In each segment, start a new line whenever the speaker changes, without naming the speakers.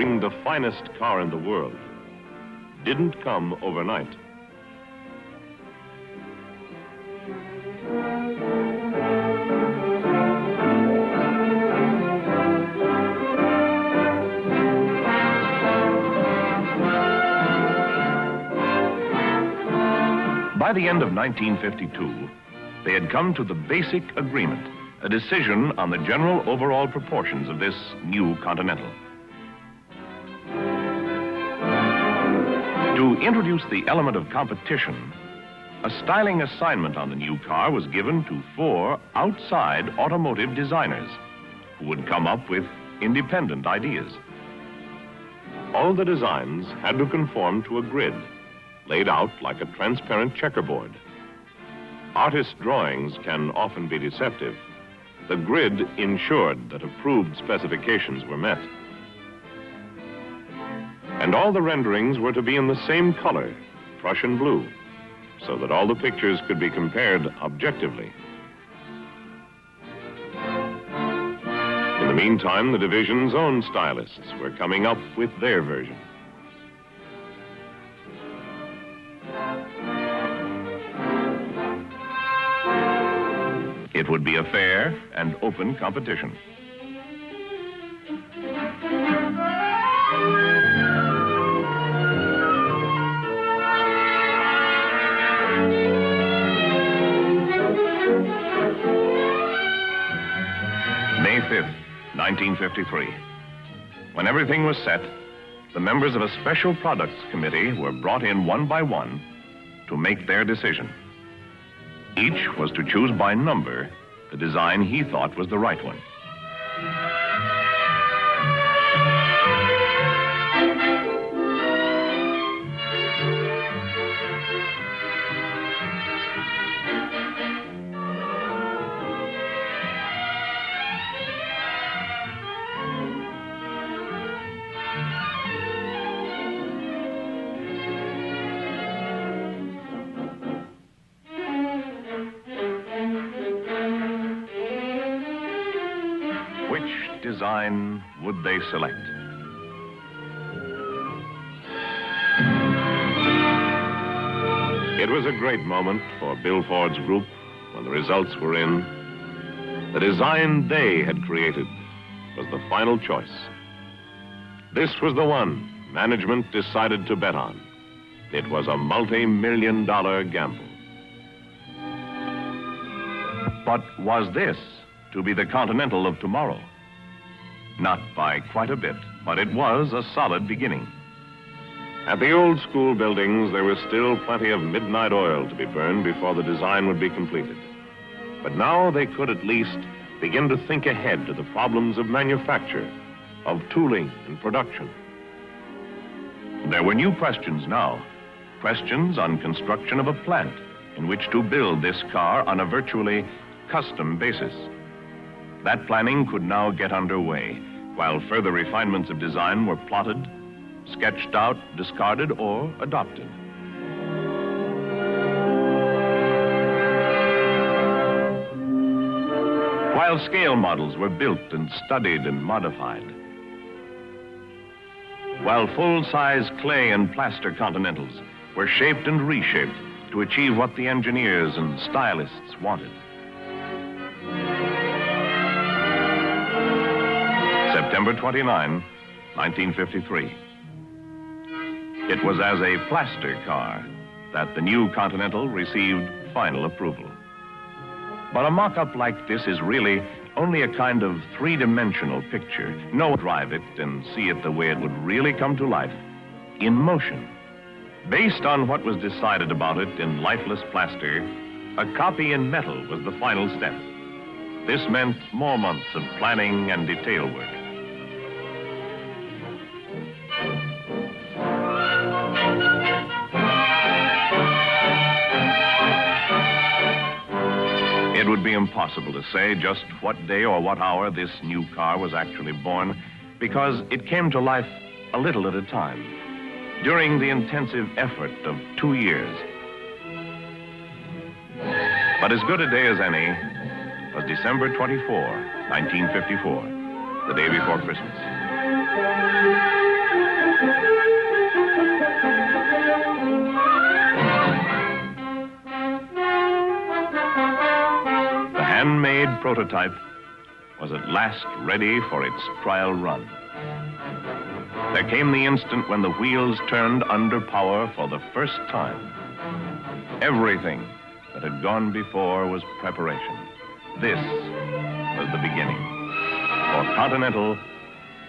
building the finest car in the world didn't come overnight. By the end of 1952, they had come to the basic agreement, a decision on the general overall proportions of this new Continental. To introduce the element of competition, a styling assignment on the new car was given to 4 outside automotive designers who would come up with independent ideas. All the designs had to conform to a grid laid out like a transparent checkerboard. Artist drawings can often be deceptive. The grid ensured that approved specifications were met. And all the renderings were to be in the same color, Prussian blue, so that all the pictures could be compared objectively. In the meantime, the division's own stylists were coming up with their version. It would be a fair and open competition. May 5th, 1953. When everything was set, the members of a special products committee were brought in one by one to make their decision. Each was to choose by number the design he thought was the right one. Which design would they select? It was a great moment for Bill Ford's group when the results were in. The design they had created was the final choice. This was the one management decided to bet on. It was a multi-million-dollar gamble. But was this to be the Continental of tomorrow? Not by quite a bit, but it was a solid beginning. At the old school buildings, there was still plenty of midnight oil to be burned before the design would be completed. But now they could at least begin to think ahead to the problems of manufacture, of tooling and production. There were new questions now, questions on construction of a plant in which to build this car on a virtually custom basis. That planning could now get underway, while further refinements of design were plotted, sketched out, discarded, or adopted. While scale models were built and studied and modified, while full-size clay and plaster Continentals were shaped and reshaped to achieve what the engineers and stylists wanted. September 29, 1953. It was as a plaster car that the new Continental received final approval. But a mock-up like this is really only a kind of three-dimensional picture. No one drive it and see it the way it would really come to life, in motion. Based on what was decided about it in lifeless plaster, a copy in metal was the final step. This meant more months of planning and detail work. It would be impossible to say just what day or what hour this new car was actually born, because it came to life a little at a time, during the intensive effort of 2 years. But as good a day as any was December 24, 1954, the day before Christmas. prototype was at last ready for its trial run. There came the instant when the wheels turned under power for the first time. Everything that had gone before was preparation. This was the beginning for Continental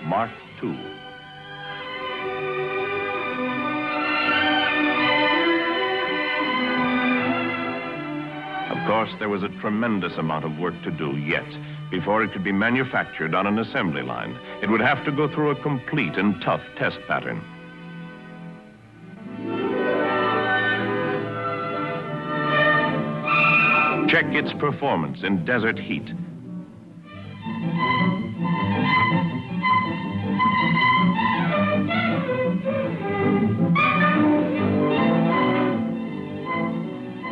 Mark II. Of course, there was a tremendous amount of work to do yet before it could be manufactured on an assembly line. It would have to go through a complete and tough test pattern. Check its performance in desert heat.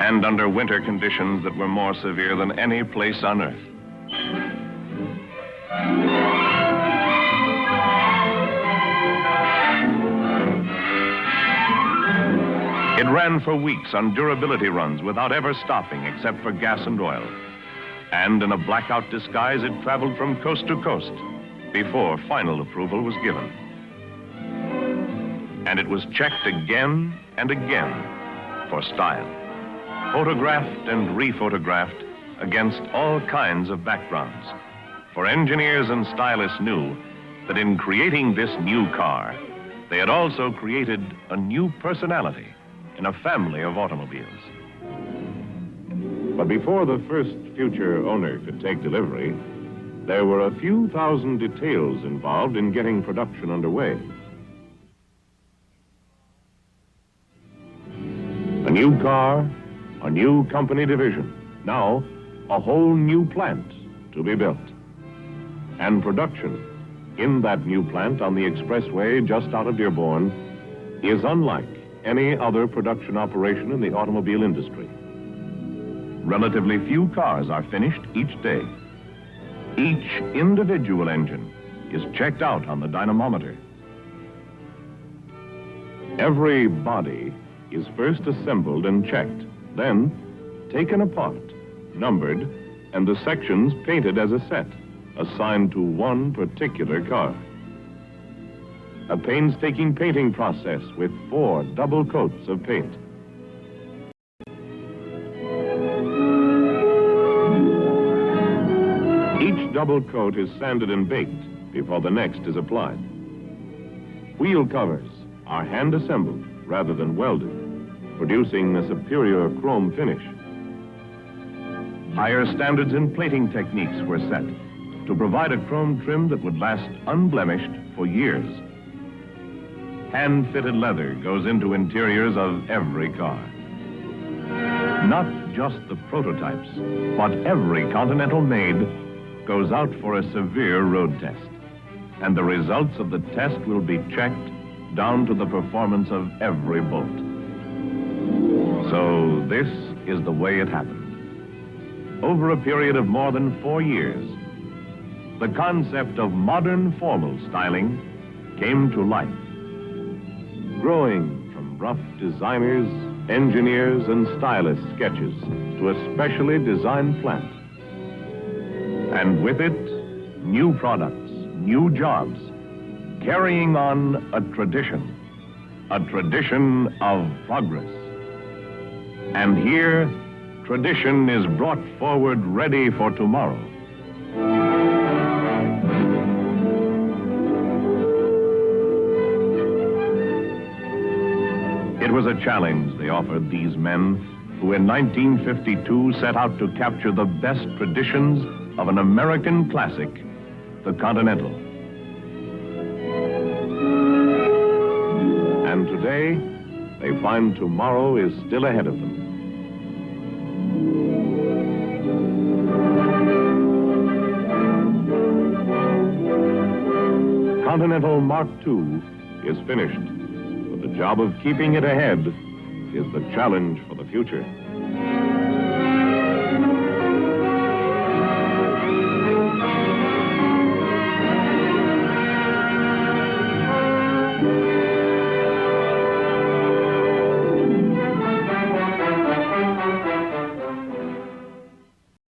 And under winter conditions that were more severe than any place on Earth. It ran for weeks on durability runs without ever stopping except for gas and oil. And in a blackout disguise, it traveled from coast to coast before final approval was given. And it was checked again and again for style. Photographed and rephotographed against all kinds of backgrounds. For engineers and stylists knew that in creating this new car, they had also created a new personality in a family of automobiles. But before the first future owner could take delivery, there were a few thousand details involved in getting production underway. A new car, a new company division, now a whole new plant to be built. And production in that new plant on the expressway just out of Dearborn is unlike any other production operation in the automobile industry. Relatively few cars are finished each day. Each individual engine is checked out on the dynamometer. Every body is first assembled and checked, then taken apart, numbered, and the sections painted as a set, assigned to one particular car. A painstaking painting process with 4 double coats of paint. Each double coat is sanded and baked before the next is applied. Wheel covers are hand assembled rather than welded, producing a superior chrome finish. Higher standards in plating techniques were set to provide a chrome trim that would last unblemished for years. Hand-fitted leather goes into interiors of every car. Not just the prototypes, but every Continental made goes out for a severe road test. And the results of the test will be checked down to the performance of every bolt. So this is the way it happened. Over a period of more than 4 years, the concept of modern formal styling came to life, growing from rough designers, engineers, and stylist sketches to a specially designed plant. And with it, new products, new jobs, carrying on a tradition of progress. And here, tradition is brought forward ready for tomorrow. It was a challenge they offered these men who in 1952 set out to capture the best traditions of an American classic, the Continental. And today, they find tomorrow is still ahead of them. Continental Mark II is finished. The job of keeping it ahead is the challenge for the future.